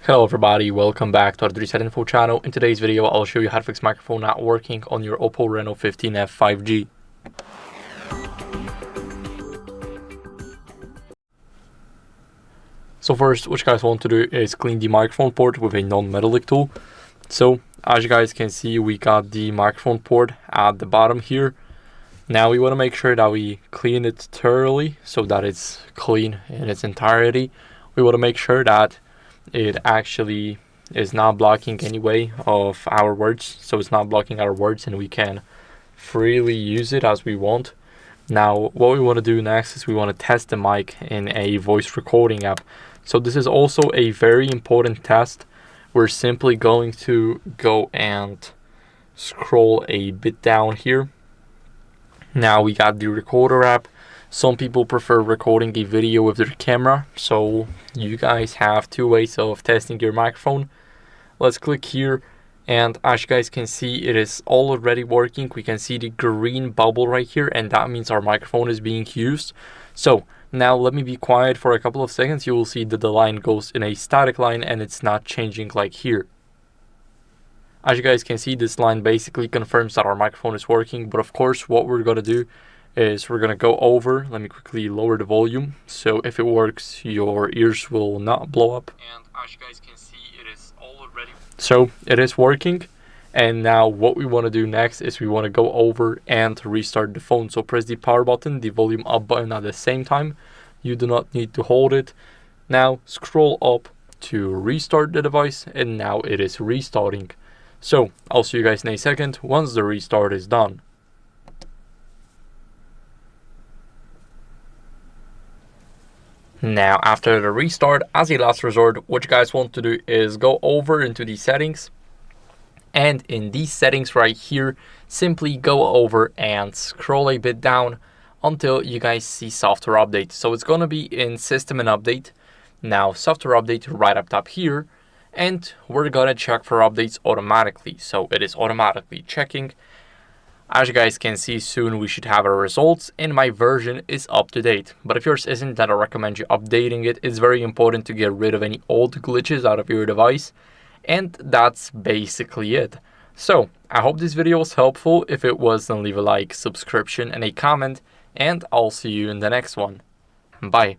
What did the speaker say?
Hello everybody, welcome back to HardReset.Info channel. In today's video, I'll show you how to fix microphone not working on your OPPO Reno 15F 5G. So first, what you guys want to do is clean the microphone port with a non-metallic tool. So as you guys can see, we got the microphone port at the bottom here. Now we want to make sure that we clean it thoroughly so that it's clean in its entirety. We want to make sure that it actually is not blocking any way of our words, so it's not blocking our words and we can freely use it as we want. Now what we want to do next is we want to test the mic in a voice recording app. So this is also a very important test. We're simply going to go and scroll a bit down here. Now we got the recorder app. Some people prefer recording a video with their camera, so you guys have two ways of testing your microphone. Let's click here, and as you guys can see, it is already working. We can see the green bubble right here, and that means our microphone is being used. So now let me be quiet for a couple of seconds. You will see that the line goes in a static line and it's not changing like here. As you guys can see, this line basically confirms that our microphone is working, but of course what we're going to do is we're going to go over. Let me quickly lower the volume, so if it works your ears will not blow up. And as you guys can see, it is already, so it is working. And now what we want to do next is we want to go over and restart the phone. So press the power button, the volume up button at the same time. You do not need to hold it. Now scroll up to restart the device, and now it is restarting. So I'll see you guys in a second once the restart is done. Now after the restart, as a last resort, what you guys want to do is go over into the settings, and in these settings right here, simply go over and scroll a bit down until you guys see software update. So it's going to be in system and update. Now software update right up top here, and we're gonna check for updates automatically. So it is automatically checking. As you guys can see, soon we should have our results, and my version is up to date. But if yours isn't, then I recommend you updating it. It's very important to get rid of any old glitches out of your device. And that's basically it. So I hope this video was helpful. If it was, then leave a like, subscription, and a comment, and I'll see you in the next one. Bye.